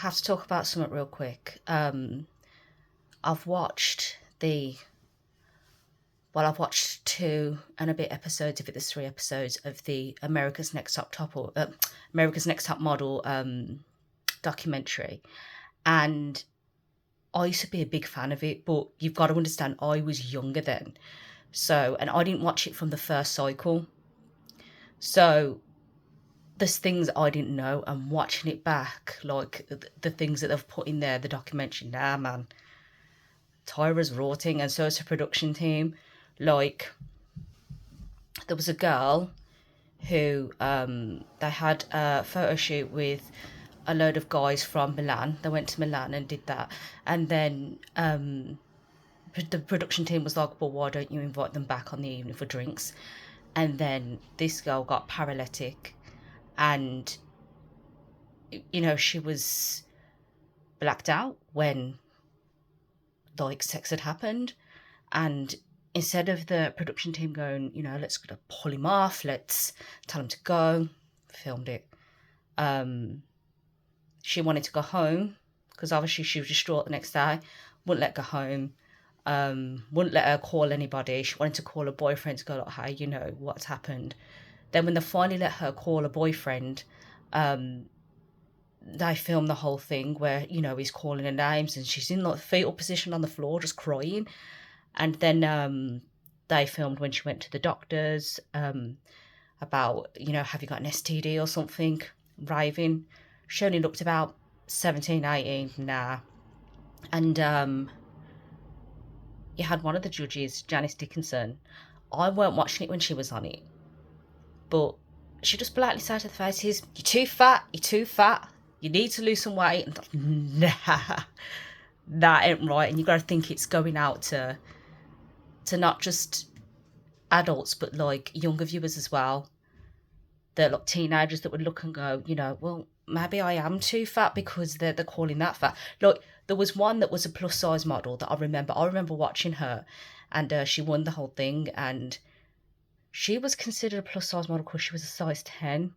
have to talk about something real quick. I've watched I've watched 2 and a bit episodes of it. There's 3 episodes of the America's Next Top Model documentary, and I used to be a big fan of it. But you've got to understand, I was younger then, and I didn't watch it from the first cycle. So there's things I didn't know, and watching it back, like the things that they've put in there, the documentary. Nah, man, Tyra's rotting, and so is the production team. Like, there was a girl who they had a photo shoot with a load of guys from Milan. They went to Milan and did that, and then the production team was like, well, why don't you invite them back on the evening for drinks? And then this girl got paralytic, and she was blacked out when like sex had happened. And instead of the production team going, let's pull him off, let's tell him to go, filmed it. She wanted to go home because obviously she was distraught the next day, wouldn't let her go home, wouldn't let her call anybody. She wanted to call her boyfriend to go, like, hey, what's happened. Then when they finally let her call her boyfriend, they filmed the whole thing where, he's calling her names and she's in like fetal position on the floor just crying. And then they filmed when she went to the doctors about, have you got an STD or something, raving. She only looked about 17, 18, nah. And you had one of the judges, Janice Dickinson. I weren't watching it when she was on it, but she just blatantly said to the faces, you're too fat, you need to lose some weight. And nah, that ain't right. And you got to think it's going out to not just adults, but like younger viewers as well. They're like teenagers that would look and go, well, maybe I am too fat because they're calling that fat. Like, there was one that was a plus size model that I remember watching her, and she won the whole thing, and she was considered a plus size model because she was a size 10.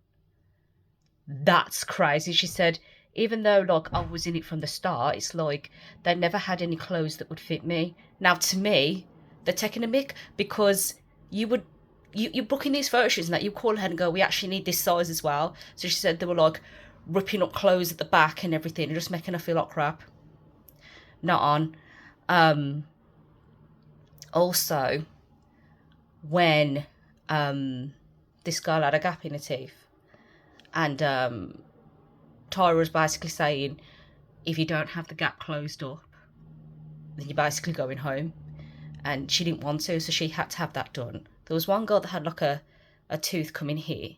That's crazy. She said, even though like I was in it from the start, it's like they never had any clothes that would fit me. Now, to me, they're taking a mick, because you're booking these photo shoots and that you call ahead and go, we actually need this size as well. So she said they were like ripping up clothes at the back and everything and just making her feel like crap. Not on. Also, when this girl had a gap in her teeth, and Tyra was basically saying, if you don't have the gap closed up, then you're basically going home. And she didn't want to, so she had to have that done. There was one girl that had like a tooth come in here,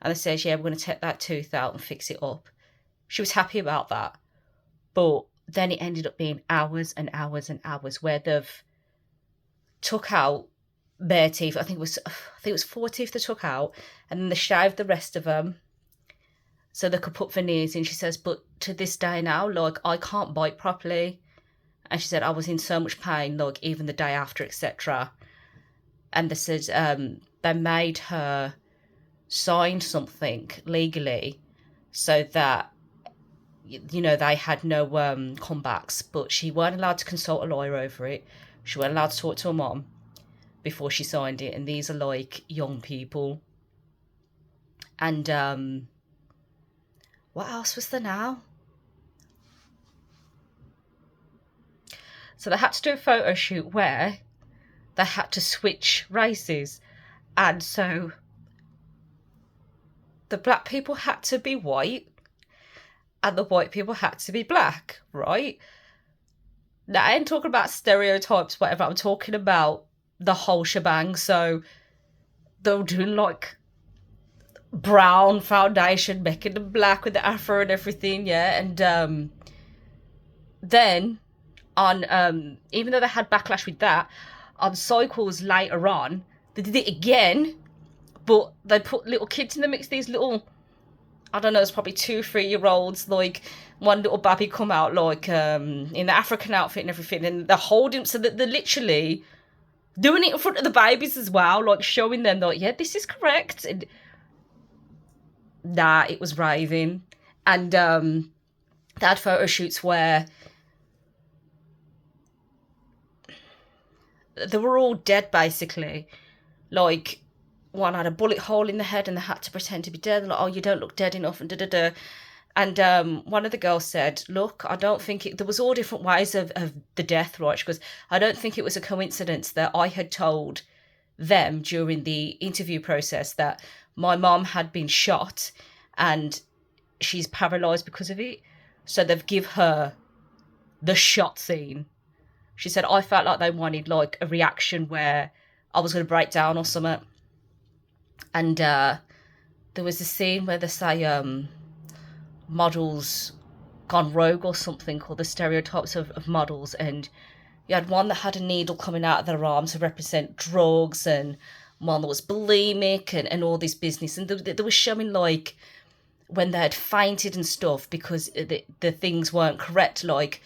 and they said, yeah, we're going to take that tooth out and fix it up. She was happy about that, but then it ended up being hours and hours and hours where they've took out bare teeth. I think it was 4 teeth they took out, and then they shaved the rest of them so they could put veneers in. She says, but to this day now, like, I can't bite properly. And she said, I was in so much pain, like, even the day after, etc. And they said they made her sign something legally so that, they had no comebacks, but she weren't allowed to consult a lawyer over it. She weren't allowed to talk to her mom before she signed it. And these are, like, young people. And what else was there now? So they had to do a photo shoot where they had to switch races. And so the black people had to be white and the white people had to be black, right? Now, I ain't talking about stereotypes, whatever. I'm talking about the whole shebang. So they were doing like brown foundation, making them black with the afro and everything, yeah. And then on even though they had backlash with that, on cycles later on, they did it again, but they put little kids in the mix. These little, I don't know, it's probably 2-3-year-olds. Like, one little baby come out like in the African outfit and everything, and they're holding, so that they're literally doing it in front of the babies as well, like showing them that, yeah, this is correct. And nah, it was raving. And they had photo shoots where they were all dead, basically. Like, one had a bullet hole in the head and they had to pretend to be dead. And like, oh, you don't look dead enough, and da-da-da. And one of the girls said, look, I don't think there was all different ways of the death, right? Because I don't think it was a coincidence that I had told them during the interview process that my mom had been shot and she's paralysed because of it. So they've give her the shot scene. She said, I felt like they wanted like a reaction where I was going to break down or something. And there was a scene where they say models gone rogue or something, called the stereotypes of models, and you had one that had a needle coming out of their arm to represent drugs, and one that was bulimic and all this business. And they were showing like when they had fainted and stuff because the things weren't correct, like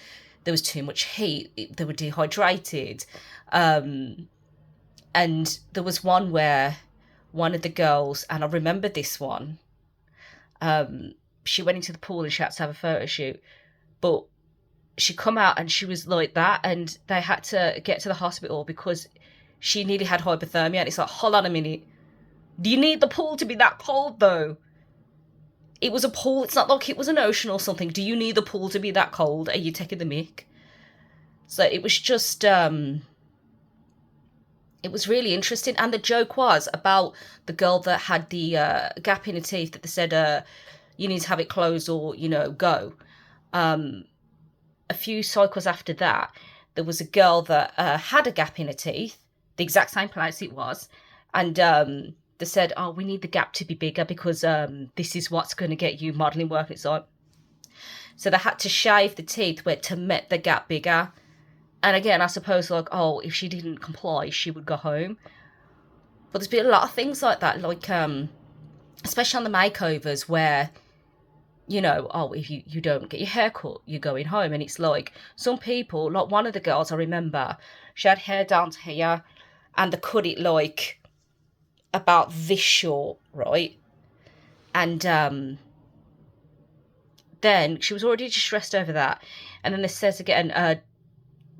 there was too much heat, they were dehydrated. And there was one where one of the girls, and I remember this one, she went into the pool and she had to have a photo shoot, but she come out and she was like that, and they had to get to the hospital because she nearly had hypothermia. And it's like, hold on a minute, do you need the pool to be that cold though? It was a pool, it's not like it was an ocean or something. Do you need the pool to be that cold? Are you taking the mick? So it was just it was really interesting. And the joke was about the girl that had the gap in her teeth, that they said you need to have it closed or, you know, go. A few cycles after that, there was a girl that had a gap in her teeth, the exact same place it was, and they said, oh, we need the gap to be bigger because this is what's going to get you modelling work. And it's like, so they had to shave the teeth to make the gap bigger. And again, I suppose, like, oh, if she didn't comply, she would go home. But there's been a lot of things like that, like especially on the makeovers where, you know, oh, if you don't get your hair cut, you're going home. And it's like, some people, like one of the girls I remember, she had hair down to here and they cut it like about this short, right? And then she was already distressed over that. And then it says again,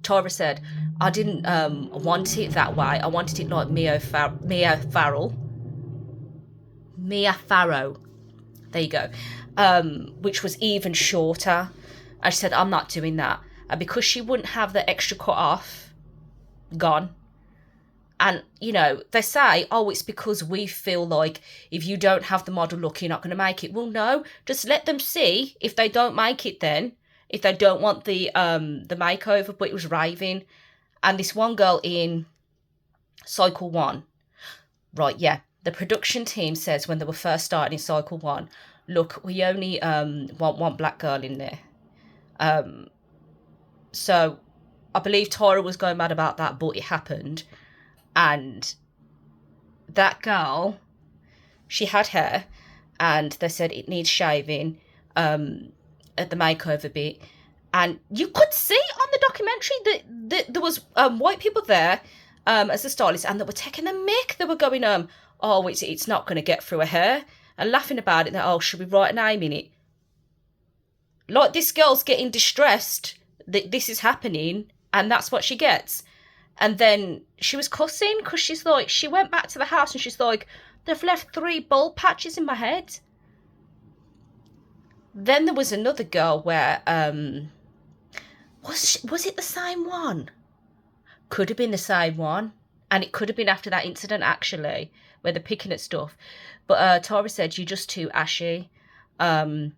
Tyra said, I didn't want it that way. I wanted it like Mia Farrow. There you go. Which was even shorter. And she said, I'm not doing that. And because she wouldn't have the extra cut off, gone. And, you know, they say, oh, it's because we feel like if you don't have the model look, you're not going to make it. Well, no, just let them see. If they don't make it then, if they don't want the makeover. But it was raving. And this one girl in cycle 1, right, yeah, the production team says when they were first starting in cycle 1, look, we only want one black girl in there. So I believe Tyra was going mad about that, but it happened. And that girl, she had hair, and they said it needs shaving at the makeover bit. And you could see on the documentary that there was white people there as the stylist, and they were taking the mick. They were going, oh, it's not going to get through her hair, and laughing about it. That, oh, should we write a name in it? Like, this girl's getting distressed that this is happening, and that's what she gets. And then she was cussing because she's like, she went back to the house and she's like, they've left 3 bald patches in my head. Then there was another girl where, was it the same one? Could have been the same one. And it could have been after that incident, actually, where they're picking at stuff. But Tara said, you're just too ashy. I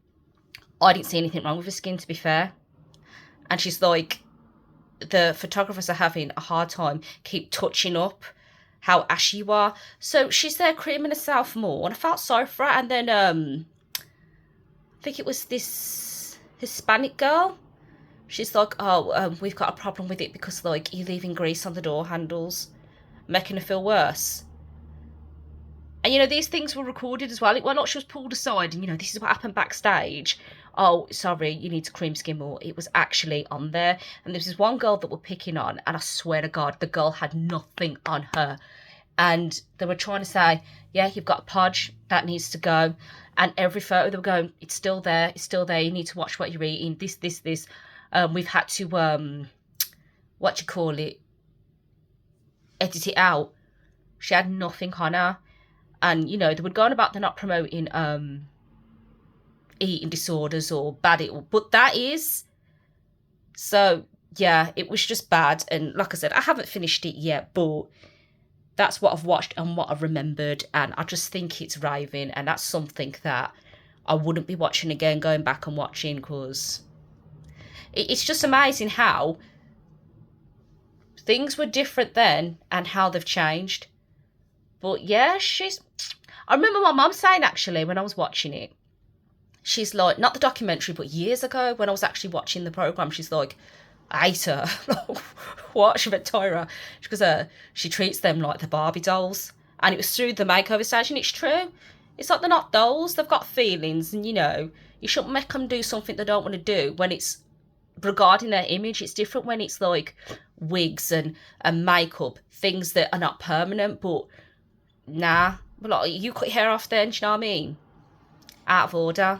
didn't see anything wrong with her skin, to be fair. And she's like, the photographers are having a hard time keep touching up how ashy you are. So she's there creaming herself more, and I felt sorry for her. And then I think it was this Hispanic girl. She's like, oh, we've got a problem with it because, like, you're leaving grease on the door handles, making her feel worse. And, you know, these things were recorded as well. It wasn't like she was pulled aside and, you know, this is what happened backstage. Oh, sorry, you need to cream skin more. It was actually on there. And there was this one girl that we're picking on, and I swear to God, the girl had nothing on her. And they were trying to say, yeah, you've got a podge, that needs to go. And every photo they were going, it's still there, it's still there, you need to watch what you're eating, this. We've had to, edit it out. She had nothing on her. And, you know, they would go on about they're not promoting eating disorders or bad eating, but that is. So, yeah, it was just bad. And like I said, I haven't finished it yet, but that's what I've watched and what I've remembered. And I just think it's raving. And that's something that I wouldn't be watching again, going back and watching, because it's just amazing how things were different then and how they've changed. But yeah, I remember my mum saying, actually, when I was watching it, she's like, not the documentary, but years ago when I was actually watching the programme, she's like, I hate her. What? She met Tyra. Because she treats them like the Barbie dolls. And it was through the makeover stage, and it's true. It's like they're not dolls. They've got feelings, and, you know, you shouldn't make them do something they don't want to do when it's regarding their image. It's different when it's like wigs and makeup, things that are not permanent. But nah, like, you cut your hair off then, do you know what I mean? Out of order.